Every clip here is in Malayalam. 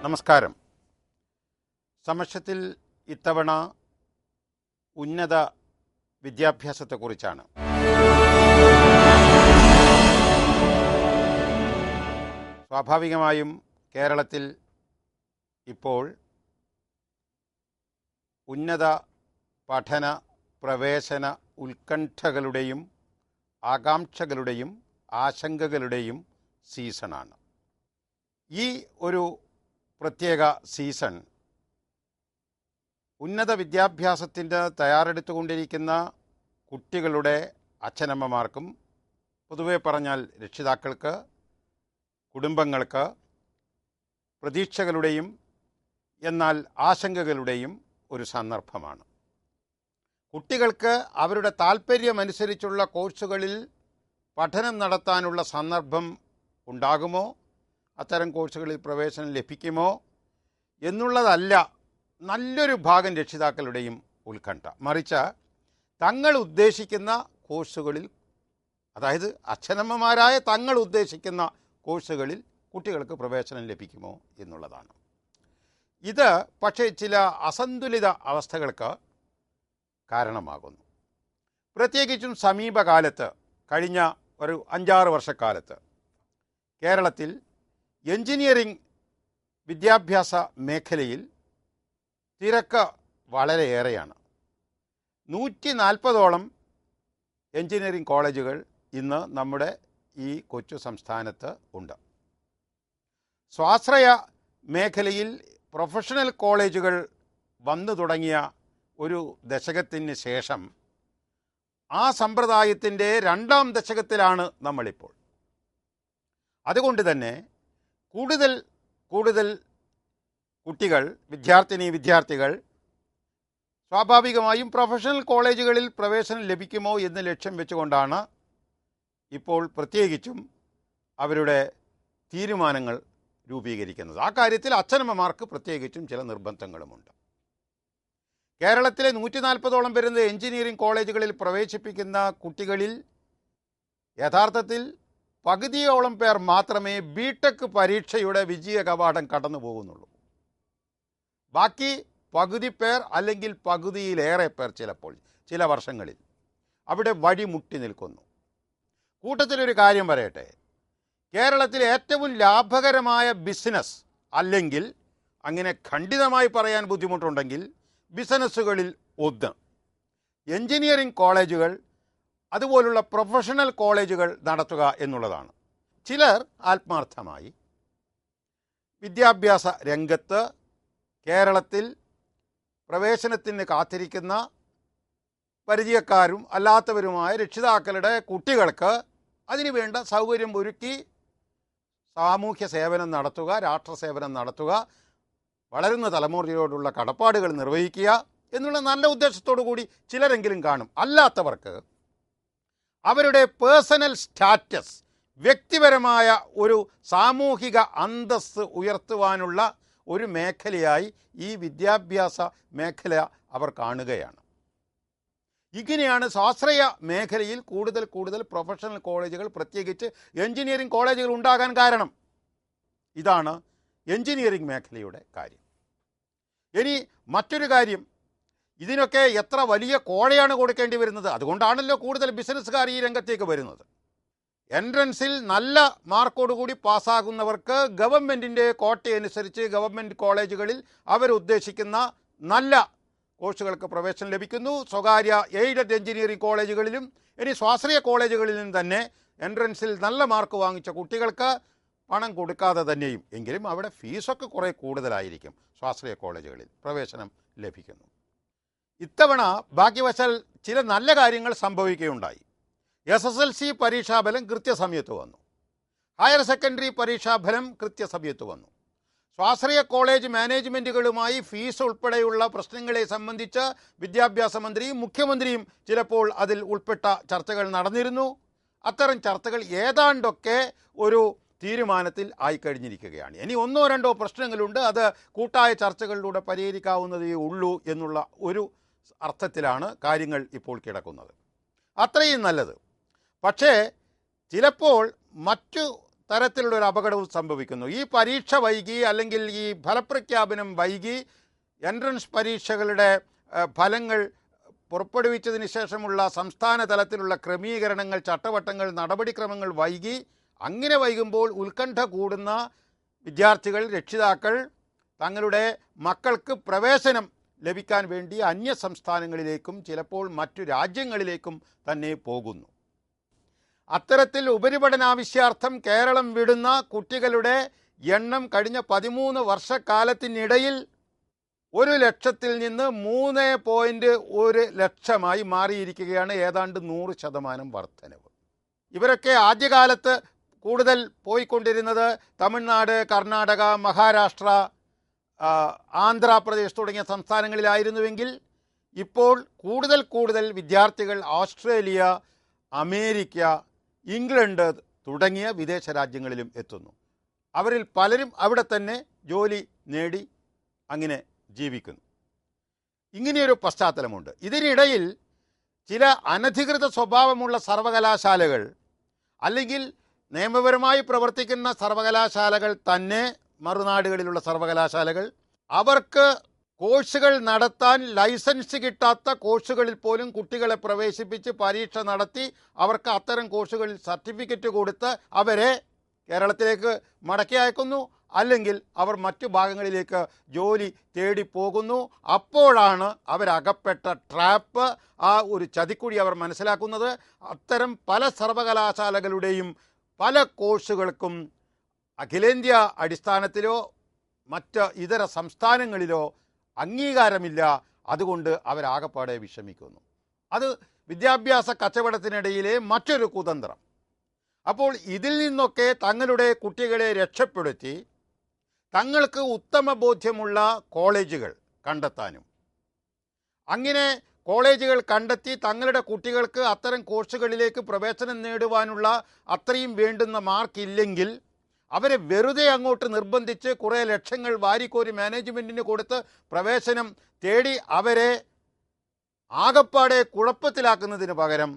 നമസ്കാരം. സമക്ഷത്തിൽ ഇത്തവണ ഉന്നത വിദ്യാഭ്യാസത്തെക്കുറിച്ചാണ്. സ്വാഭാവികമായും കേരളത്തിൽ ഇപ്പോൾ ഉന്നത പഠന പ്രവേശന ഉത്കണ്ഠകളുടെയും ആകാംക്ഷകളുടെയും ആശങ്കകളുടെയും സീസണാണ്. ഈ ഒരു പ്രത്യേക സീസൺ ഉന്നത വിദ്യാഭ്യാസത്തിന് തയ്യാറെടുത്തുകൊണ്ടിരിക്കുന്ന കുട്ടികളുടെ അച്ഛനമ്മമാർക്കും, പൊതുവെ പറഞ്ഞാൽ രക്ഷിതാക്കൾക്ക്, കുടുംബങ്ങൾക്ക് പ്രതീക്ഷകളുടെയും എന്നാൽ ആശങ്കകളുടെയും ഒരു സന്ദർഭമാണ്. കുട്ടികൾക്ക് അവരുടെ താൽപ്പര്യമനുസരിച്ചുള്ള കോഴ്സുകളിൽ പഠനം നടത്താനുള്ള സന്ദർഭം ഉണ്ടാകുമോ, അത്തരം കോഴ്സുകളിൽ പ്രവേശനം ലഭിക്കുമോ എന്നുള്ളതല്ല നല്ലൊരു ഭാഗം രക്ഷിതാക്കളുടെയും ഉത്കണ്ഠ. മറിച്ച് തങ്ങൾ ഉദ്ദേശിക്കുന്ന കോഴ്സുകളിൽ, അതായത് അച്ഛനമ്മമാരായ തങ്ങൾ ഉദ്ദേശിക്കുന്ന കോഴ്സുകളിൽ കുട്ടികൾക്ക് പ്രവേശനം ലഭിക്കുമോ എന്നുള്ളതാണ്. ഇത് പക്ഷേ ചില അസന്തുലിത അവസ്ഥകൾക്ക് കാരണമാകുന്നു. പ്രത്യേകിച്ചും സമീപകാലത്ത്, കഴിഞ്ഞ ഒരു 5-6 വർഷക്കാലത്ത് കേരളത്തിൽ എൻജിനീയറിംഗ് വിദ്യാഭ്യാസ മേഖലയിൽ തിരക്ക് വളരെയേറെയാണ്. 140ഓളം എൻജിനീയറിംഗ് കോളേജുകൾ ഇന്ന് നമ്മുടെ ഈ കൊച്ചു സംസ്ഥാനത്ത് ഉണ്ട്. സ്വാശ്രയ മേഖലയിൽ പ്രൊഫഷണൽ കോളേജുകൾ വന്നു തുടങ്ങിയ ഒരു ദശകത്തിന് ശേഷം ആ സമ്പ്രദായത്തിൻ്റെ 2ാം ദശകത്തിലാണ് നമ്മളിപ്പോൾ. അതുകൊണ്ട് തന്നെ കൂടുതൽ കുട്ടികൾ, വിദ്യാർത്ഥികൾ സ്വാഭാവികമായും പ്രൊഫഷണൽ കോളേജുകളിൽ പ്രവേശനം ലഭിക്കുമോ എന്ന് ലക്ഷ്യം വെച്ചുകൊണ്ടാണ് ഇപ്പോൾ പ്രത്യേകിച്ചും അവരുടെ തീരുമാനങ്ങൾ രൂപീകരിക്കുന്നത്. ആ കാര്യത്തിൽ അച്ഛനമ്മമാർക്ക് പ്രത്യേകിച്ചും ചില നിർബന്ധങ്ങളുമുണ്ട്. കേരളത്തിലെ 140ഓളം വരുന്ന എൻജിനീയറിംഗ് കോളേജുകളിൽ പ്രവേശിപ്പിക്കുന്ന കുട്ടികളിൽ യഥാർത്ഥത്തിൽ പകുതിയോളം പേർ മാത്രമേ ബിടെക് പരീക്ഷയുടെ വിജയ കവാടം കടന്നു പോകുന്നുള്ളൂ. ബാക്കി പകുതി പേർ, അല്ലെങ്കിൽ പകുതിയിലേറെ പേർ ചിലപ്പോൾ ചില വർഷങ്ങളിൽ അവിടെ വഴിമുട്ടി നിൽക്കുന്നു. കൂട്ടത്തിലൊരു കാര്യം പറയട്ടെ, കേരളത്തിലെ ഏറ്റവും ലാഭകരമായ ബിസിനസ്, അല്ലെങ്കിൽ അങ്ങനെ ഖണ്ഡിതമായി പറയാൻ ബുദ്ധിമുട്ടുണ്ടെങ്കിൽ ബിസിനസ്സുകളിൽ ഒന്ന് എൻജിനീയറിംഗ് കോളേജുകൾ, അതുപോലുള്ള പ്രൊഫഷണൽ കോളേജുകൾ നടത്തുക എന്നുള്ളതാണ്. ചിലർ ആത്മാർത്ഥമായി വിദ്യാഭ്യാസ രംഗത്ത് കേരളത്തിൽ പ്രവേശനത്തിന് കാത്തിരിക്കുന്ന പരിചയക്കാരും അല്ലാത്തവരുമായ രക്ഷിതാക്കളുടെ കുട്ടികൾക്ക് അതിനുവേണ്ട സൗകര്യം ഒരുക്കി സാമൂഹ്യ സേവനം നടത്തുക, രാഷ്ട്രസേവനം നടത്തുക, വളരുന്ന തലമുറയോടുള്ള കടപ്പാടുകൾ നിർവഹിക്കുക എന്നുള്ള നല്ല ഉദ്ദേശത്തോടു കൂടി ചിലരെങ്കിലും കാണും. അല്ലാത്തവർക്ക് അവരുടെ പേഴ്സണൽ സ്റ്റാറ്റസ്, വ്യക്തിപരമായ ഒരു സാമൂഹിക അന്തസ്സ് ഉയർത്തുവാനുള്ള ഒരു മേഖലയായി ഈ വിദ്യാഭ്യാസ മേഖല അവർ കാണുകയാണ്. ഇങ്ങനെയാണ് സ്വാശ്രയ മേഖലയിൽ കൂടുതൽ പ്രൊഫഷണൽ കോളേജുകൾ, പ്രത്യേകിച്ച് എൻജിനീയറിംഗ് കോളേജുകൾ ഉണ്ടാകാൻ കാരണം. ഇതാണ് എൻജിനീയറിംഗ് മേഖലയുടെ കാര്യം. ഇനി മറ്റൊരു കാര്യം, ഇതിനൊക്കെ എത്ര വലിയ കോഴയാണ് കൊടുക്കേണ്ടി വരുന്നത്. അതുകൊണ്ടാണല്ലോ കൂടുതൽ ബിസിനസ്സുകാർ ഈ രംഗത്തേക്ക് വരുന്നത്. എൻട്രൻസിൽ നല്ല മാർക്കോടുകൂടി പാസ്സാകുന്നവർക്ക് ഗവൺമെൻറ്റിൻ്റെ കോട്ടയനുസരിച്ച് ഗവൺമെൻറ് കോളേജുകളിൽ അവരുദ്ദേശിക്കുന്ന നല്ല കോഴ്സുകൾക്ക് പ്രവേശനം ലഭിക്കുന്നു. സ്വകാര്യ എയ്ഡഡ് എൻജിനീയറിംഗ് കോളേജുകളിലും ഇനി സ്വാശ്രയ കോളേജുകളിലും തന്നെ എൻട്രൻസിൽ നല്ല മാർക്ക് വാങ്ങിച്ച കുട്ടികൾക്ക് പണം കൊടുക്കാതെ തന്നെയും, എങ്കിലും അവിടെ ഫീസൊക്കെ കുറേ കൂടുതലായിരിക്കും, സ്വാശ്രയ കോളേജുകളിൽ പ്രവേശനം ലഭിക്കുന്നു. ഇത്തവണ ഭാഗ്യവശാൽ ചില നല്ല കാര്യങ്ങൾ സംഭവിക്കുകയുണ്ടായി. SSLC പരീക്ഷാഫലം കൃത്യസമയത്ത് വന്നു. ഹയർ സെക്കൻഡറി പരീക്ഷാഫലം കൃത്യസമയത്ത് വന്നു. സ്വാശ്രയ കോളേജ് മാനേജ്മെൻറ്റുകളുമായി ഫീസ് ഉൾപ്പെടെയുള്ള പ്രശ്നങ്ങളെ സംബന്ധിച്ച് വിദ്യാഭ്യാസ മന്ത്രിയും മുഖ്യമന്ത്രിയും ചിലപ്പോൾ അതിൽ ഉൾപ്പെട്ട ചർച്ചകൾ നടന്നിരുന്നു. അത്തരം ചർച്ചകൾ ഏതാണ്ടൊക്കെ ഒരു തീരുമാനത്തിൽ ആയിക്കഴിഞ്ഞിരിക്കുകയാണ്. ഇനി 1-2 പ്രശ്നങ്ങളുണ്ട്, അത് കൂട്ടായ ചർച്ചകളിലൂടെ പരിഹരിക്കാവുന്നതേ ഉള്ളൂ എന്നുള്ള ഒരു അർത്ഥത്തിലാണ് കാര്യങ്ങൾ ഇപ്പോൾ കിടക്കുന്നത്. അത്രയും നല്ലത്. പക്ഷേ ചിലപ്പോൾ മറ്റു തരത്തിലുള്ളൊരു അപകടവും സംഭവിക്കുന്നു. ഈ പരീക്ഷ വൈകി, അല്ലെങ്കിൽ ഈ ഫലപ്രഖ്യാപനം വൈകി, എൻട്രൻസ് പരീക്ഷകളുടെ ഫലങ്ങൾ പുറപ്പെടുവിച്ചതിന് ശേഷമുള്ള സംസ്ഥാന തലത്തിലുള്ള ക്രമീകരണങ്ങൾ, ചട്ടവട്ടങ്ങൾ, നടപടിക്രമങ്ങൾ വൈകി. അങ്ങനെ വൈകുമ്പോൾ ഉത്കണ്ഠ കൂടുന്ന വിദ്യാർത്ഥികൾ, രക്ഷിതാക്കൾ തങ്ങളുടെ മക്കൾക്ക് പ്രവേശനം ലഭിക്കാൻ വേണ്ടി അന്യ സംസ്ഥാനങ്ങളിലേക്കും ചിലപ്പോൾ മറ്റു രാജ്യങ്ങളിലേക്കും തന്നെ പോകുന്നു. അത്തരത്തിൽ ഉപരിപഠനാവശ്യാർത്ഥം കേരളം വിടുന്ന കുട്ടികളുടെ എണ്ണം കഴിഞ്ഞ 13 വർഷക്കാലത്തിനിടയിൽ 1,00,000-ൽ നിന്ന് 3.1 ലക്ഷമായി മാറിയിരിക്കുകയാണ്. ഏതാണ്ട് 100% വർധനവ്. ഇവരൊക്കെ ആദ്യകാലത്ത് കൂടുതൽ പോയിക്കൊണ്ടിരുന്നത് തമിഴ്നാട്, കർണാടക, മഹാരാഷ്ട്ര, ആന്ധ്രാപ്രദേശ് തുടങ്ങിയ സംസ്ഥാനങ്ങളിലായിരുന്നുവെങ്കിൽ ഇപ്പോൾ കൂടുതൽ വിദ്യാർത്ഥികൾ ഓസ്ട്രേലിയ, അമേരിക്ക, ഇംഗ്ലണ്ട് തുടങ്ങിയ വിദേശ രാജ്യങ്ങളിലും എത്തുന്നു. അവരിൽ പലരും അവിടെ തന്നെ ജോലി നേടി അങ്ങനെ ജീവിക്കുന്നു. ഇങ്ങനെയൊരു പശ്ചാത്തലമുണ്ട്. ഇതിനിടയിൽ ചില അനധികൃത സ്വഭാവമുള്ള സർവകലാശാലകൾ, അല്ലെങ്കിൽ നിയമപരമായി പ്രവർത്തിക്കുന്ന സർവകലാശാലകൾ തന്നെ, മറുനാടുകളിലുള്ള സർവകലാശാലകൾ, അവർക്ക് കോഴ്സുകൾ നടത്താൻ ലൈസൻസ് കിട്ടാത്ത കോഴ്സുകളിൽ പോലും കുട്ടികളെ പ്രവേശിപ്പിച്ച് പരീക്ഷ നടത്തി അവർക്ക് അത്തരം കോഴ്സുകളിൽ സർട്ടിഫിക്കറ്റ് കൊടുത്ത് അവരെ കേരളത്തിലേക്ക് മടക്കി അയക്കുന്നു, അല്ലെങ്കിൽ അവർ മറ്റു ഭാഗങ്ങളിലേക്ക് ജോലി തേടി പോകുന്നു. അപ്പോഴാണ് അവരകപ്പെട്ട ട്രാപ്പ്, ആ ഒരു ചതിക്കുഴി അവർ മനസ്സിലാക്കുന്നത്. അത്തരം പല സർവകലാശാലകളുടെയും പല കോഴ്സുകൾക്കും അഖിലേന്ത്യാ അടിസ്ഥാനത്തിലോ മറ്റ് ഇതര സംസ്ഥാനങ്ങളിലോ അംഗീകാരമില്ല. അതുകൊണ്ട് അവരാകപ്പാടെ വിഷമിക്കുന്നു. അത് വിദ്യാഭ്യാസ കച്ചവടത്തിനിടയിലെ മറ്റൊരു കുതന്ത്രം. അപ്പോൾ ഇതിൽ നിന്നൊക്കെ തങ്ങളുടെ കുട്ടികളെ രക്ഷപ്പെടുത്തി തങ്ങൾക്ക് ഉത്തമ ബോധ്യമുള്ള കോളേജുകൾ കണ്ടെത്താനും, അങ്ങനെ കോളേജുകൾ കണ്ടെത്തി തങ്ങളുടെ കുട്ടികൾക്ക് അത്തരം കോഴ്സുകളിലേക്ക് പ്രവേശനം നേടുവാനുള്ള അത്രയും വേണ്ടുന്ന മാർക്കില്ലെങ്കിൽ അവരെ വെറുതെ അങ്ങോട്ട് നിർബന്ധിച്ച് കുറേ ലക്ഷങ്ങൾ വാരിക്കോരി മാനേജ്മെൻറ്റിന് കൊടുത്ത് പ്രവേശനം തേടി അവരെ ആകപ്പാടെ കുഴപ്പത്തിലാക്കുന്നതിന് പകരം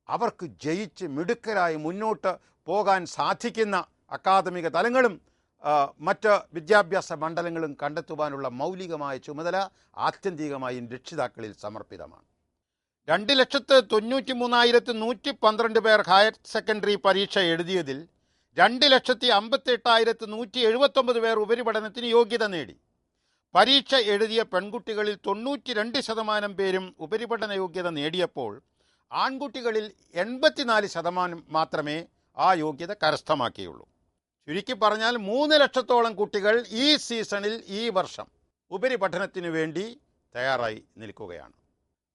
അവർക്ക് ജയിച്ച് മിടുക്കരായി മുന്നോട്ട് പോകാൻ സാധിക്കുന്ന അക്കാദമിക തലങ്ങളും മറ്റ് വിദ്യാഭ്യാസ മണ്ഡലങ്ങളും കണ്ടെത്തുവാനുള്ള മൗലികമായ ചുമതല ആത്യന്തികമായും രക്ഷിതാക്കളിൽ സമർപ്പിതമാണ്. 2,93,112 പേർ ഹയർ സെക്കൻഡറി പരീക്ഷ എഴുതിയതിൽ 2,58,179 പേർ ഉപരിപഠനത്തിന് യോഗ്യത നേടി. പരീക്ഷ എഴുതിയ പെൺകുട്ടികളിൽ 92% പേരും ഉപരിപഠന യോഗ്യത നേടിയപ്പോൾ ആൺകുട്ടികളിൽ 84% മാത്രമേ ആ യോഗ്യത കരസ്ഥമാക്കിയുള്ളൂ. ചുരുക്കി പറഞ്ഞാൽ 3 ലക്ഷത്തോളം കുട്ടികൾ ഈ സീസണിൽ, ഈ വർഷം ഉപരിപഠനത്തിനു വേണ്ടി തയ്യാറായി നിൽക്കുകയാണ്.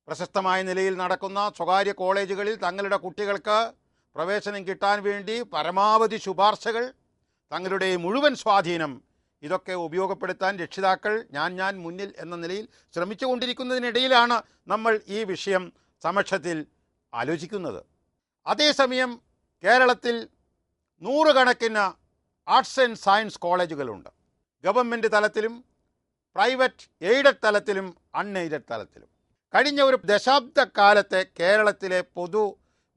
പ്രശസ്തമായ നിലയിൽ നടക്കുന്ന സ്വകാര്യ കോളേജുകളിൽ തങ്ങളുടെ കുട്ടികൾക്ക് പ്രവേശനം കിട്ടാൻ വേണ്ടി പരമാവധി ശുപാർശകൾ, തങ്ങളുടെ മുഴുവൻ സ്വാധീനം ഇതൊക്കെ ഉപയോഗപ്പെടുത്താൻ രക്ഷിതാക്കൾ ഞാൻ മുന്നിൽ എന്ന നിലയിൽ ശ്രമിച്ചുകൊണ്ടിരിക്കുന്നതിനിടയിലാണ് നമ്മൾ ഈ വിഷയം സമക്ഷത്തിൽ ആലോചിക്കുന്നത്. അതേസമയം കേരളത്തിൽ 100 കണക്കിന് ആർട്സ് ആൻഡ് സയൻസ് കോളേജുകളുണ്ട്. ഗവൺമെൻറ് തലത്തിലും പ്രൈവറ്റ് എയ്ഡഡ് തലത്തിലും അൺഎയ്ഡഡ് തലത്തിലും. കഴിഞ്ഞ ഒരു ദശാബ്ദക്കാലത്തെ കേരളത്തിലെ പൊതു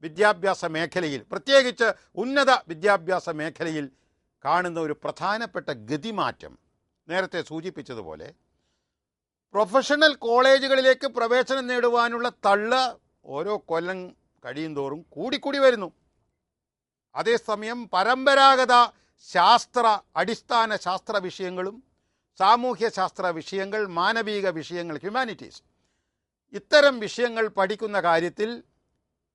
വിദ്യാഭ്യാസ മേഖലയിൽ, പ്രത്യേകിച്ച് ഉന്നത വിദ്യാഭ്യാസ മേഖലയിൽ കാണുന്ന ഒരു പ്രധാനപ്പെട്ട ഗതിമാറ്റം, നേരത്തെ സൂചിപ്പിച്ചതുപോലെ പ്രൊഫഷണൽ കോളേജുകളിലേക്ക് പ്രവേശനം നേടുവാനുള്ള തള്ള് ഓരോ കൊല്ലം കഴിയും തോറും കൂടിക്കൂടി വരുന്നു. അതേസമയം പരമ്പരാഗത അടിസ്ഥാന ശാസ്ത്ര വിഷയങ്ങളും സാമൂഹ്യ ശാസ്ത്ര വിഷയങ്ങൾ, മാനവിക വിഷയങ്ങൾ, ഹ്യൂമാനിറ്റീസ്, ഇത്തരം വിഷയങ്ങൾ പഠിക്കുന്ന കാര്യത്തിൽ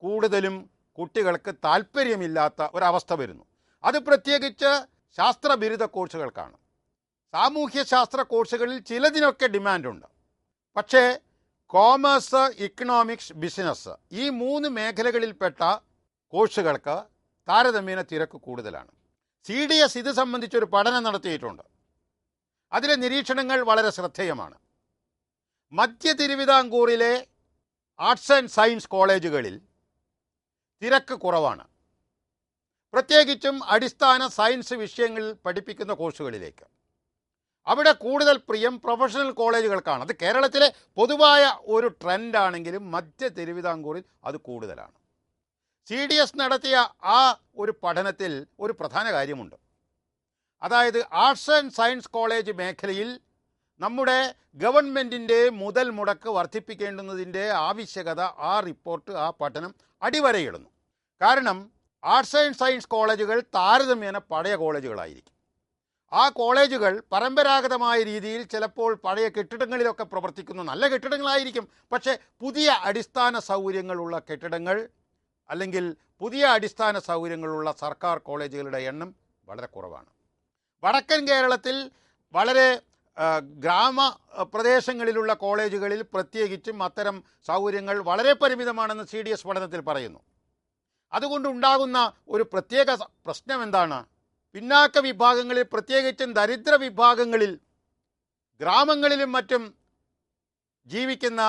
കൂടുതലും കുട്ടികൾക്ക് താല്പര്യമില്ലാത്ത ഒരവസ്ഥ വരുന്നു. അത് പ്രത്യേകിച്ച് ശാസ്ത്ര ബിരുദ കോഴ്സുകൾക്കാണ്. സാമൂഹ്യ ശാസ്ത്ര കോഴ്സുകളിൽ ചിലതിനൊക്കെ ഡിമാൻഡുണ്ട്. പക്ഷേ കോമേഴ്സ്, ഇക്കണോമിക്സ്, ബിസിനസ് ഈ 3 മേഖലകളിൽപ്പെട്ട കോഴ്സുകൾക്ക് താരതമ്യേന തിരക്ക് കൂടുതലാണ്. CDS ഇത് സംബന്ധിച്ചൊരു പഠനം നടത്തിയിട്ടുണ്ട്. അതിലെ നിരീക്ഷണങ്ങൾ വളരെ ശ്രദ്ധേയമാണ്. മധ്യ തിരുവിതാംകൂറിലെ ആർട്സ് ആൻഡ് സയൻസ് കോളേജുകളിൽ തിരക്ക് കുറവാണ്, പ്രത്യേകിച്ചും അടിസ്ഥാന സയൻസ് വിഷയങ്ങളിൽ പഠിപ്പിക്കുന്ന കോഴ്സുകളിലേക്ക്. അവിടെ കൂടുതൽ പ്രിയം പ്രൊഫഷണൽ കോളേജുകൾക്കാണ്. അത് കേരളത്തിലെ പൊതുവായ ഒരു ട്രെൻഡാണെങ്കിലും മധ്യ തിരുവിതാംകൂറിൽ അത് കൂടുതലാണ്. CDS നടത്തിയ ആ ഒരു പഠനത്തിൽ ഒരു പ്രധാന കാര്യമുണ്ട്. അതായത് ആർട്സ് ആൻഡ് സയൻസ് കോളേജ് മേഖലയിൽ നമ്മുടെ ഗവൺമെൻറ്റിൻ്റെ മുതൽ മുടക്ക് വർദ്ധിപ്പിക്കേണ്ടുന്നതിൻ്റെ ആവശ്യകത ആ റിപ്പോർട്ട്, ആ പഠനം അടിവരയിടുന്നു. കാരണം ആർട്സ് ആൻഡ് സയൻസ് കോളേജുകൾ താരതമ്യേന പഴയ കോളേജുകളായിരിക്കും. ആ കോളേജുകൾ പരമ്പരാഗതമായ രീതിയിൽ ചിലപ്പോൾ പഴയ കെട്ടിടങ്ങളിലൊക്കെ പ്രവർത്തിക്കുന്ന നല്ല കെട്ടിടങ്ങളായിരിക്കും. പക്ഷേ പുതിയ അടിസ്ഥാന സൗകര്യങ്ങളുള്ള കെട്ടിടങ്ങൾ അല്ലെങ്കിൽ പുതിയ അടിസ്ഥാന സൗകര്യങ്ങളുള്ള സർക്കാർ കോളേജുകളുടെ എണ്ണം വളരെ കുറവാണ്. വടക്കൻ കേരളത്തിൽ വളരെ ഗ്രാമപ്രദേശങ്ങളിലുള്ള കോളേജുകളിൽ പ്രത്യേകിച്ചും അത്തരം സൗകര്യങ്ങൾ വളരെ പരിമിതമാണെന്ന് CDS പഠനത്തിൽ പറയുന്നു. അതുകൊണ്ടുണ്ടാകുന്ന ഒരു പ്രത്യേക പ്രശ്നം എന്താണ്? പിന്നാക്ക വിഭാഗങ്ങളിൽ, പ്രത്യേകിച്ചും ദരിദ്ര വിഭാഗങ്ങളിൽ, ഗ്രാമങ്ങളിലും മറ്റും ജീവിക്കുന്ന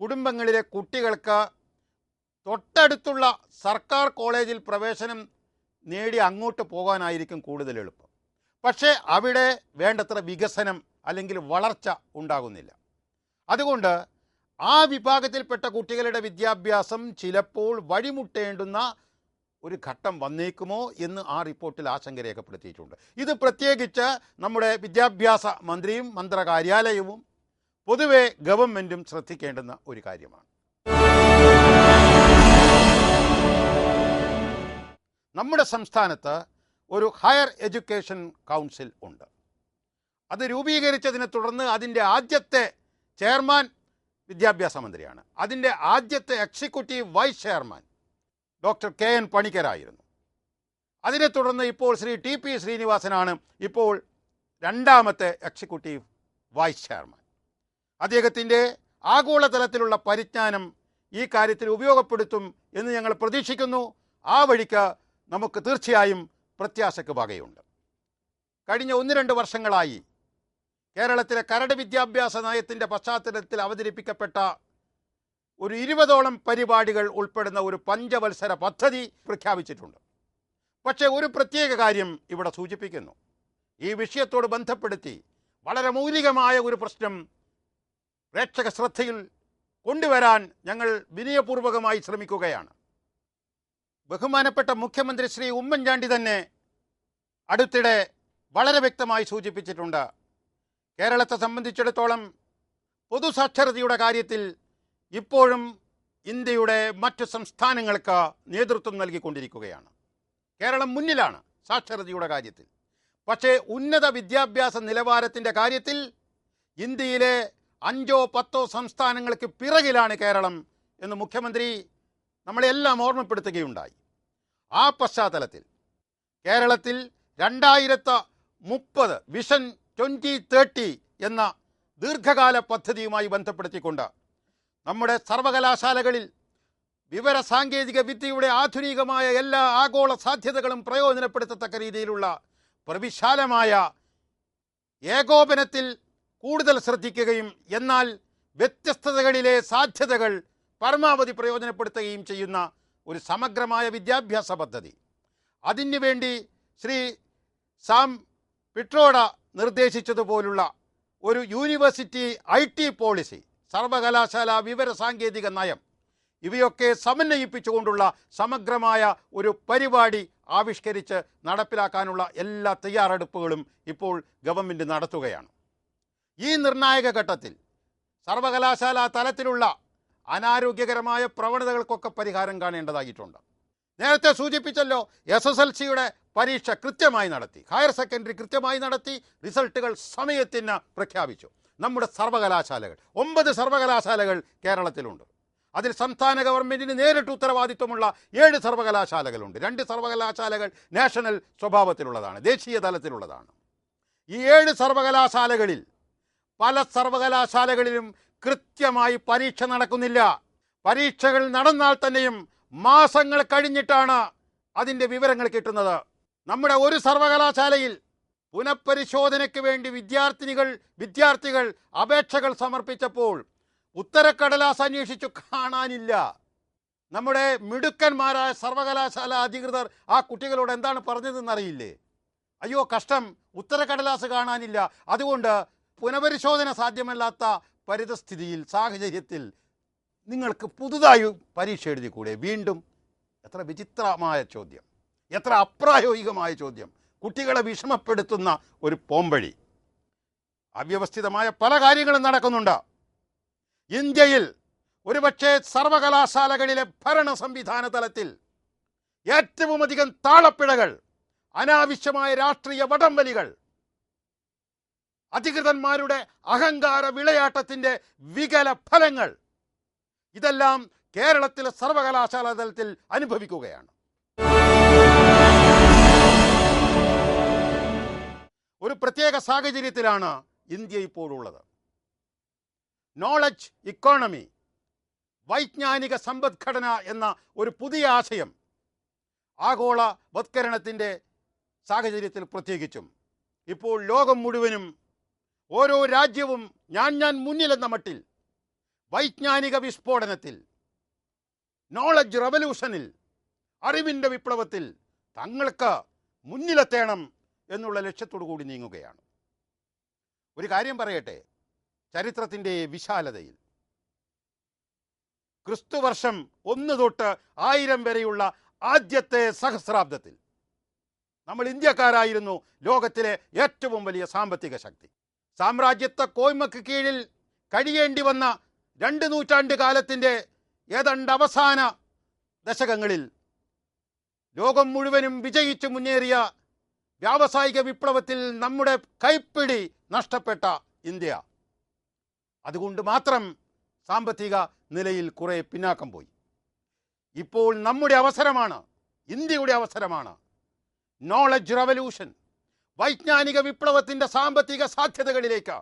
കുടുംബങ്ങളിലെ കുട്ടികൾക്ക് തൊട്ടടുത്തുള്ള സർക്കാർ കോളേജിൽ പ്രവേശനം നേടി അങ്ങോട്ട് പോകാനായിരിക്കും കൂടുതൽ എളുപ്പം. പക്ഷേ അവിടെ വേണ്ടത്ര വികസനം അല്ലെങ്കിൽ വളർച്ച ഉണ്ടാകുന്നില്ല. അതുകൊണ്ട് ആ വിഭാഗത്തിൽപ്പെട്ട കുട്ടികളുടെ വിദ്യാഭ്യാസം ചിലപ്പോൾ വഴിമുട്ടേണ്ടുന്ന ഒരു ഘട്ടം വന്നേക്കുമോ എന്ന് ആ റിപ്പോർട്ടിൽ ആശങ്ക രേഖപ്പെടുത്തിയിട്ടുണ്ട്. ഇത് പ്രത്യേകിച്ച് നമ്മുടെ വിദ്യാഭ്യാസ മന്ത്രിയും മന്ത്രകാര്യാലയവും പൊതുവെ ഗവൺമെൻറ്റും ശ്രദ്ധിക്കേണ്ടുന്ന ഒരു കാര്യമാണ്. നമ്മുടെ സംസ്ഥാനത്ത് ഒരു ഹയർ എഡ്യൂക്കേഷൻ കൗൺസിൽ ഉണ്ട്. അത് രൂപീകരിച്ചതിനെ തുടർന്ന് അതിൻ്റെ ആദ്യത്തെ ചെയർമാൻ വിദ്യാഭ്യാസ മന്ത്രിയാണ്. അതിൻ്റെ ആദ്യത്തെ executive vice chairman doctor KN പണിക്കരായിരുന്നു. അതിനെ തുടർന്ന് ഇപ്പോൾ ശ്രീ TP ശ്രീനിവാസനാണ് ഇപ്പോൾ രണ്ടാമത്തെ എക്സിക്യൂട്ടീവ് വൈസ് ചെയർമാൻ. അദ്ദേഹത്തിൻ്റെ ആഗോളതലത്തിലുള്ള പരിജ്ഞാനം ഈ കാര്യത്തിൽ ഉപയോഗപ്പെടുത്തും എന്ന് ഞങ്ങൾ പ്രതീക്ഷിക്കുന്നു. ആ വഴിക്ക് നമുക്ക് തീർച്ചയായും പ്രത്യാശയ്ക്ക് വകയുണ്ട്. കഴിഞ്ഞ 1-2 വർഷങ്ങളായി കേരളത്തിലെ കരട് വിദ്യാഭ്യാസ നയത്തിൻ്റെ പശ്ചാത്തലത്തിൽ അവതരിപ്പിക്കപ്പെട്ട ഒരു 20ഓളം പരിപാടികൾ ഉൾപ്പെടുന്ന ഒരു പഞ്ചവത്സര പദ്ധതി പ്രഖ്യാപിച്ചിട്ടുണ്ട്. പക്ഷേ ഒരു പ്രത്യേക കാര്യം ഇവിടെ സൂചിപ്പിക്കുന്നു. ഈ വിഷയത്തോട് ബന്ധപ്പെടുത്തി വളരെ മൗലികമായ ഒരു പ്രശ്നം പ്രേക്ഷക ശ്രദ്ധയിൽ കൊണ്ടുവരാൻ ഞങ്ങൾ വിനയപൂർവകമായി ശ്രമിക്കുകയാണ്. ബഹുമാനപ്പെട്ട മുഖ്യമന്ത്രി ശ്രീ ഉമ്മൻചാണ്ടി തന്നെ അടുത്തിടെ വളരെ വ്യക്തമായി സൂചിപ്പിച്ചിട്ടുണ്ട്. കേരളത്തെ സംബന്ധിച്ചിടത്തോളം പൊതുസാക്ഷരതയുടെ കാര്യത്തിൽ ഇപ്പോഴും ഇന്ത്യയുടെ മറ്റ് സംസ്ഥാനങ്ങൾക്ക് നേതൃത്വം നൽകിക്കൊണ്ടിരിക്കുകയാണ്. കേരളം മുന്നിലാണ് സാക്ഷരതയുടെ കാര്യത്തിൽ. പക്ഷേ ഉന്നത വിദ്യാഭ്യാസ നിലവാരത്തിൻ്റെ കാര്യത്തിൽ ഇന്ത്യയിലെ 5-10 സംസ്ഥാനങ്ങൾക്ക് പിറകിലാണ് കേരളം എന്ന് മുഖ്യമന്ത്രി നമ്മളെല്ലാം ഓർമ്മപ്പെടുത്തുകയുണ്ടായി. ആ പശ്ചാത്തലത്തിൽ കേരളത്തിൽ 2030 വിഷൻ 2030 എന്ന ദീർഘകാല പദ്ധതിയുമായി ബന്ധപ്പെടുത്തിക്കൊണ്ട് നമ്മുടെ സർവകലാശാലകളിൽ വിവര സാങ്കേതിക വിദ്യയുടെ ആധുനികമായ എല്ലാ ആഗോള സാധ്യതകളും പ്രയോജനപ്പെടുത്തത്തക്ക രീതിയിലുള്ള പ്രവിശാലമായ ഏകോപനത്തിൽ കൂടുതൽ ശ്രദ്ധിക്കുകയും എന്നാൽ വ്യത്യസ്തതകളിലെ സാധ്യതകൾ പരമാവധി പ്രയോജനപ്പെടുത്തുകയും ചെയ്യുന്ന ഒരു സമഗ്രമായ വിദ്യാഭ്യാസ പദ്ധതി. അതിനുവേണ്ടി ശ്രീ സാം പിട്രോഡ നിർദ്ദേശിച്ചതുപോലുള്ള ഒരു യൂണിവേഴ്സിറ്റി IT പോളിസി, സർവകലാശാല വിവര സാങ്കേതിക നയം, ഇവയൊക്കെ സമന്വയിപ്പിച്ചുകൊണ്ടുള്ള സമഗ്രമായ ഒരു പരിപാടി ആവിഷ്കരിച്ച് നടപ്പിലാക്കാനുള്ള എല്ലാ തയ്യാറെടുപ്പുകളും ഇപ്പോൾ ഗവൺമെൻറ് നടത്തുകയാണ്. ഈ നിർണായക ഘട്ടത്തിൽ സർവകലാശാല തലത്തിലുള്ള അനാരോഗ്യകരമായ പ്രവണതകൾക്കൊക്കെ പരിഹാരം കാണേണ്ടതായിട്ടുണ്ട്. നേരത്തെ സൂചിപ്പിച്ചല്ലോ, SSLCയുടെ പരീക്ഷ കൃത്യമായി നടത്തി, ഹയർ സെക്കൻഡറി കൃത്യമായി നടത്തി, റിസൾട്ടുകൾ സമയത്തിന് പ്രഖ്യാപിച്ചു. നമ്മുടെ സർവകലാശാലകൾ 9 സർവകലാശാലകൾ കേരളത്തിലുണ്ട്. അതിൽ സംസ്ഥാന ഗവൺമെൻറ്റിന് നേരിട്ട് ഉത്തരവാദിത്വമുള്ള 7 സർവകലാശാലകളുണ്ട്. 2 സർവകലാശാലകൾ നാഷണൽ സ്വഭാവത്തിലുള്ളതാണ്, ദേശീയ തലത്തിലുള്ളതാണ്. ഈ 7 സർവകലാശാലകളിൽ പല സർവകലാശാലകളിലും കൃത്യമായി പരീക്ഷ നടക്കുന്നില്ല. പരീക്ഷകൾ നടന്നാൽ തന്നെയും മാസങ്ങൾ കഴിഞ്ഞിട്ടാണ് അതിൻ്റെ വിവരങ്ങൾ കിട്ടുന്നത്. നമ്മുടെ ഒരു സർവകലാശാലയിൽ പുനഃപരിശോധനയ്ക്ക് വേണ്ടി വിദ്യാർത്ഥികൾ അപേക്ഷകൾ സമർപ്പിച്ചപ്പോൾ ഉത്തരക്കടലാസ് അന്വേഷിച്ചു കാണാനില്ല. നമ്മുടെ മിടുക്കന്മാരായ സർവകലാശാല അധികൃതർ ആ കുട്ടികളോട് എന്താണ് പറഞ്ഞതെന്നറിയില്ലേ? അയ്യോ കഷ്ടം, ഉത്തരക്കടലാസ് കാണാനില്ല, അതുകൊണ്ട് പുനഃപരിശോധന സാധ്യമല്ലാത്ത പരിതസ്ഥിതിയിൽ സാഹചര്യത്തിൽ നിങ്ങൾക്ക് പുതുതായി പരീക്ഷ എഴുതിക്കൂടെ? വീണ്ടും എത്ര വിചിത്രമായ ചോദ്യം, എത്ര അപ്രായോഗികമായ ചോദ്യം, കുട്ടികളെ വിഷമപ്പെടുത്തുന്ന ഒരു പോംവഴി. അവ്യവസ്ഥിതമായ പല കാര്യങ്ങളും നടക്കുന്നുണ്ട്. ഇന്ത്യയിൽ ഒരുപക്ഷെ സർവകലാശാലകളിലെ ഭരണ സംവിധാന തലത്തിൽ ഏറ്റവും അധികം താളപ്പിഴകൾ, അനാവശ്യമായ രാഷ്ട്രീയ വടംവലികൾ, അധികൃതന്മാരുടെ അഹങ്കാര വിളയാട്ടത്തിൻ്റെ വികല ഫലങ്ങൾ, ഇതെല്ലാം കേരളത്തിലെ സർവകലാശാല തലത്തിൽ അനുഭവിക്കുകയാണ്. ഒരു പ്രത്യേക സാഹചര്യത്തിലാണ് ഇന്ത്യ ഇപ്പോഴുള്ളത്. നോളജ് ഇക്കോണമി, വൈജ്ഞാനിക സമ്പദ്ഘടന എന്ന ഒരു പുതിയ ആശയം ആഗോളവത്കരണത്തിൻ്റെ സാഹചര്യത്തിൽ പ്രത്യേകിച്ചും ഇപ്പോൾ ലോകം മുഴുവനും ഓരോ രാജ്യവും ഞാൻ മുന്നിലെന്ന മട്ടിൽ വൈജ്ഞാനിക വിസ്ഫോടനത്തിൽ, നോളജ് റവല്യൂഷനിൽ, അറിവിൻ്റെ വിപ്ലവത്തിൽ തങ്ങൾക്ക് മുന്നിലെത്തണം എന്നുള്ള ലക്ഷ്യത്തോടു കൂടി നീങ്ങുകയാണ്. ഒരു കാര്യം പറയട്ടെ, ചരിത്രത്തിൻ്റെ വിശാലതയിൽ ക്രിസ്തുവർഷം 1 തൊട്ട് 1000 വരെയുള്ള ആദ്യത്തെ സഹസ്രാബ്ദത്തിൽ നമ്മൾ ഇന്ത്യക്കാരായിരുന്നു ലോകത്തിലെ ഏറ്റവും വലിയ സാമ്പത്തിക ശക്തി. സാമ്രാജ്യത്വ കോയ്മക്ക് കീഴിൽ കഴിയേണ്ടി വന്ന 2 നൂറ്റാണ്ട് കാലത്തിൻ്റെ ഏതാണ്ട് അവസാന ദശകങ്ങളിൽ ലോകം മുഴുവനും വിജയിച്ചു മുന്നേറിയ വ്യാവസായിക വിപ്ലവത്തിൽ നമ്മുടെ കൈപ്പിടി നഷ്ടപ്പെട്ട ഇന്ത്യ അതുകൊണ്ട് മാത്രം സാമ്പത്തിക നിലയിൽ കുറെ പിന്നാക്കം പോയി. ഇപ്പോൾ നമ്മുടെ അവസരമാണ്, ഇന്ത്യയുടെ അവസരമാണ്. നോളജ് റവല്യൂഷൻ, വൈജ്ഞാനിക വിപ്ലവത്തിൻ്റെ സാമ്പത്തിക സാധ്യതകളിലേക്ക്,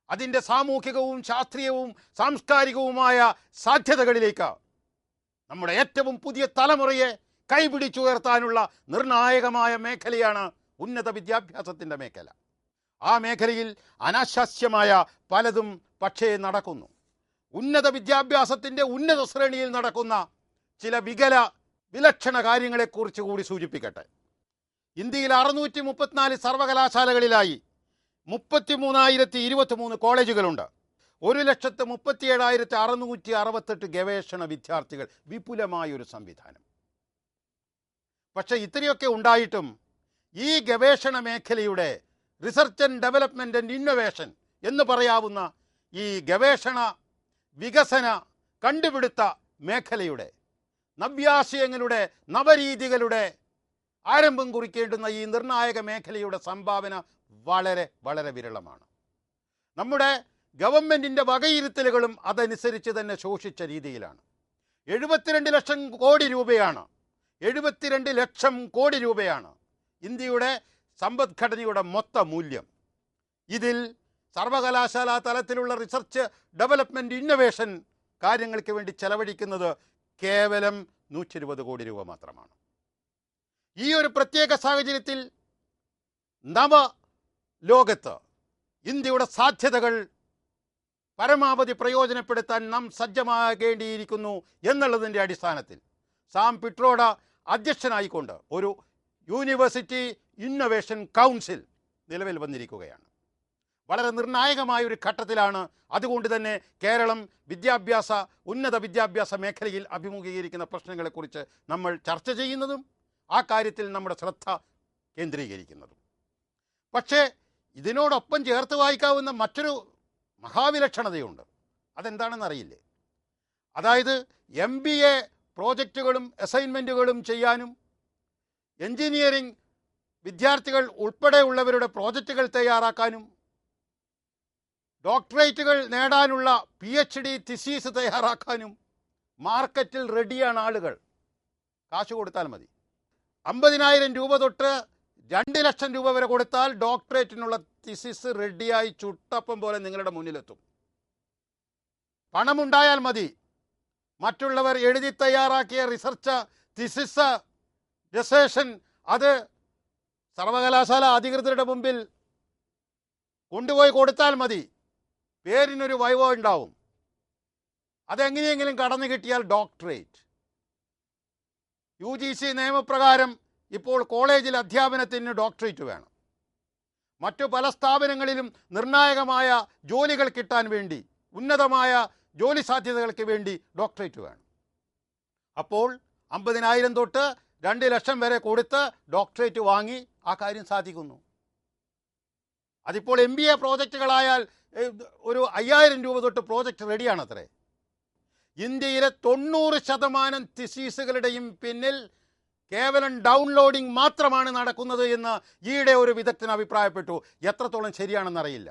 അതിൻ്റെ സാമൂഹികവും ശാസ്ത്രീയവും സാംസ്കാരികവുമായ സാധ്യതകളിലേക്ക് നമ്മുടെ ഏറ്റവും പുതിയ തലമുറയെ കൈപിടിച്ചുയർത്താനുള്ള നിർണായകമായ മേഖലയാണ് ഉന്നത വിദ്യാഭ്യാസത്തിൻ്റെ മേഖല. ആ മേഖലയിൽ അനാശാസ്യമായ പലതും പക്ഷേ നടക്കുന്നു. ഉന്നത വിദ്യാഭ്യാസത്തിൻ്റെ ഉന്നത ശ്രേണിയിൽ നടക്കുന്ന ചില വിലക്ഷണ കാര്യങ്ങളെക്കുറിച്ച് കൂടി സൂചിപ്പിക്കട്ടെ. ഇന്ത്യയിൽ 634 സർവകലാശാലകളിലായി 33,023 കോളേജുകളുണ്ട്. 1,37,668 ഗവേഷണ വിദ്യാർത്ഥികൾ. വിപുലമായൊരു സംവിധാനം. പക്ഷേ ഇത്രയൊക്കെ ഉണ്ടായിട്ടും ഈ ഗവേഷണ മേഖലയുടെ research and development and innovation എന്ന് പറയാവുന്ന ഈ ഗവേഷണ വികസന കണ്ടുപിടുത്ത മേഖലയുടെ നവ്യാശയങ്ങളുടെ നവരീതികളുടെ ആരംഭം കുറിക്കേണ്ടുന്ന ഈ നിർണായക മേഖലയുടെ സംഭാവന വളരെ വളരെ വിരളമാണ്. നമ്മുടെ ഗവൺമെൻറ്റിൻ്റെ വകയിരുത്തലുകളും അതനുസരിച്ച് തന്നെ ശോഷിച്ച രീതിയിലാണ്. 72 ലക്ഷം കോടി രൂപയാണ് 72 ലക്ഷം കോടി രൂപയാണ് ഇന്ത്യയുടെ സമ്പദ്ഘടനയുടെ മൊത്ത മൂല്യം. ഇതിൽ സർവകലാശാല തലത്തിലുള്ള റിസർച്ച് ഡെവലപ്മെൻറ്റ് ഇന്നൊവേഷൻ കാര്യങ്ങൾക്ക് വേണ്ടി ചെലവഴിക്കുന്നത് കേവലം 120 കോടി രൂപ മാത്രമാണ്. ഈ ഒരു പ്രത്യേക സാഹചര്യത്തിൽ നവലോകത്ത് ഇന്ത്യയുടെ സാധ്യതകൾ പരമാവധി പ്രയോജനപ്പെടുത്താൻ നാം സജ്ജമാകേണ്ടിയിരിക്കുന്നു എന്നുള്ളതിൻ്റെ അടിസ്ഥാനത്തിൽ സാം പിട്രോഡ അധ്യക്ഷനായിക്കൊണ്ട് ഒരു യൂണിവേഴ്സിറ്റി ഇന്നൊവേഷൻ കൗൺസിൽ നിലവിൽ വന്നിരിക്കുകയാണ്. വളരെ നിർണായകമായൊരു ഘട്ടത്തിലാണ്. അതുകൊണ്ട് തന്നെ കേരളം ഉന്നത വിദ്യാഭ്യാസ മേഖലയിൽ അഭിമുഖീകരിക്കുന്ന പ്രശ്നങ്ങളെക്കുറിച്ച് നമ്മൾ ചർച്ച ചെയ്യുന്നതും ആ കാര്യത്തിൽ നമ്മുടെ ശ്രദ്ധ കേന്ദ്രീകരിക്കുന്നതും. പക്ഷേ ഇതിനോടൊപ്പം ചേർത്ത് വായിക്കാവുന്ന മറ്റൊരു മഹാവിലക്ഷണതയുണ്ട്. അതെന്താണെന്നറിയില്ലേ? അതായത് MBA പ്രോജക്റ്റുകളും അസൈൻമെൻറ്റുകളും ചെയ്യാനും എൻജിനീയറിംഗ് വിദ്യാർത്ഥികൾ ഉൾപ്പെടെയുള്ളവരുടെ പ്രോജക്റ്റുകൾ തയ്യാറാക്കാനും ഡോക്ടറേറ്റുകൾ നേടാനുള്ള PhD തിസീസ് തയ്യാറാക്കാനും മാർക്കറ്റിൽ റെഡിയാണ് ആളുകൾ. കാശ് കൊടുത്താൽ മതി. 50,000 രൂപ തൊട്ട് 2 ലക്ഷം രൂപ വരെ കൊടുത്താൽ ഡോക്ടറേറ്റിനുള്ള തിസിസ് റെഡിയായി ചുട്ടപ്പം പോലെ നിങ്ങളുടെ മുന്നിലെത്തും. പണമുണ്ടായാൽ മതി. മറ്റുള്ളവർ എഴുതി തയ്യാറാക്കിയ റിസർച്ച് തിസിസ് ഡിസേഷൻ അത് സർവകലാശാല അധികൃതരുടെ മുമ്പിൽ കൊണ്ടുപോയി കൊടുത്താൽ മതി. പേരിനൊരു വൈവോ ഉണ്ടാവും. അതെങ്ങനെയെങ്കിലും കടന്നു കിട്ടിയാൽ ഡോക്ടറേറ്റ്. UGC നിയമപ്രകാരം ഇപ്പോൾ കോളേജിൽ അധ്യാപനത്തിന് ഡോക്ടറേറ്റ് വേണം. മറ്റു പല സ്ഥാപനങ്ങളിലും നിർണായകമായ ജോലികൾ കിട്ടാൻ വേണ്ടി, ഉന്നതമായ ജോലി സാധ്യതകൾക്ക് വേണ്ടി ഡോക്ടറേറ്റ് വേണം. അപ്പോൾ 50,000 തൊട്ട് 2 ലക്ഷം വരെ കൊടുത്ത് ഡോക്ടറേറ്റ് വാങ്ങി ആ കാര്യം സാധിക്കുന്നു. അതിപ്പോൾ MBA പ്രോജക്റ്റുകളായാൽ ഒരു 5,000 രൂപ തൊട്ട് പ്രോജക്റ്റ് റെഡിയാണത്രേ. ഇന്ത്യയിലെ 90% തിസീസുകളുടെയും പിന്നിൽ കേവലം ഡൗൺലോഡിംഗ് മാത്രമാണ് നടക്കുന്നത് എന്ന് ഈയിടെ ഒരു വിദഗ്ധൻ അഭിപ്രായപ്പെട്ടു. എത്രത്തോളം ശരിയാണെന്നറിയില്ല.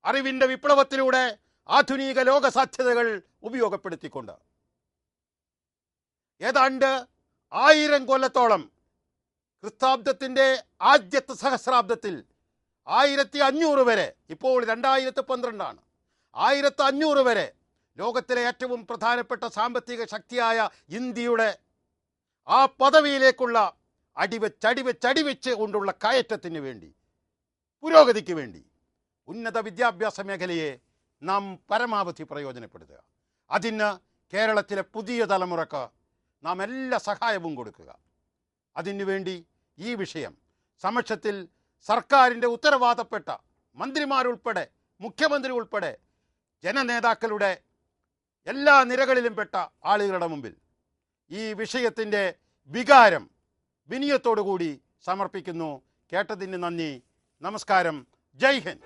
അറിവിൻ്റെ വിപ്ലവത്തിലൂടെ ആധുനിക ലോക സാധ്യതകൾ ഉപയോഗപ്പെടുത്തിക്കൊണ്ട് ഏതാണ്ട് 1000 കൊല്ലത്തോളം ക്രിസ്താബ്ദത്തിൻ്റെ ആദ്യത്തെ സഹസ്രാബ്ദത്തിൽ 1500 വരെ, ഇപ്പോൾ 2012 1500 വരെ ലോകത്തിലെ ഏറ്റവും പ്രധാനപ്പെട്ട സാമ്പത്തിക ശക്തിയായ ഇന്ത്യയുടെ ആ പദവിയിലേക്കുള്ള അടിവെച്ച് കൊണ്ടുള്ള കയറ്റത്തിന് വേണ്ടി, പുരോഗതിക്ക് വേണ്ടി ഉന്നത വിദ്യാഭ്യാസ മേഖലയെ നാം പരമാവധി പ്രയോജനപ്പെടുത്തുക. അതിന് കേരളത്തിലെ പുതിയ തലമുറക്ക് നാം എല്ലാ സഹായവും കൊടുക്കുക. അതിനുവേണ്ടി ഈ വിഷയം സമക്ഷത്തിൽ സർക്കാരിൻ്റെ ഉത്തരവാദപ്പെട്ട മന്ത്രിമാരുൾപ്പെടെ, മുഖ്യമന്ത്രി ഉൾപ്പെടെ, ജനനേതാക്കളുടെ എല്ലാ നിരകളിലും പെട്ട ആളുകളുടെ മുമ്പിൽ ഈ വിഷയത്തിൻ്റെ വികാരം വിനയത്തോടുകൂടി സമർപ്പിക്കുന്നു. കേട്ടതിന് നന്ദി. നമസ്കാരം. ജയ് ഹിന്ദ്.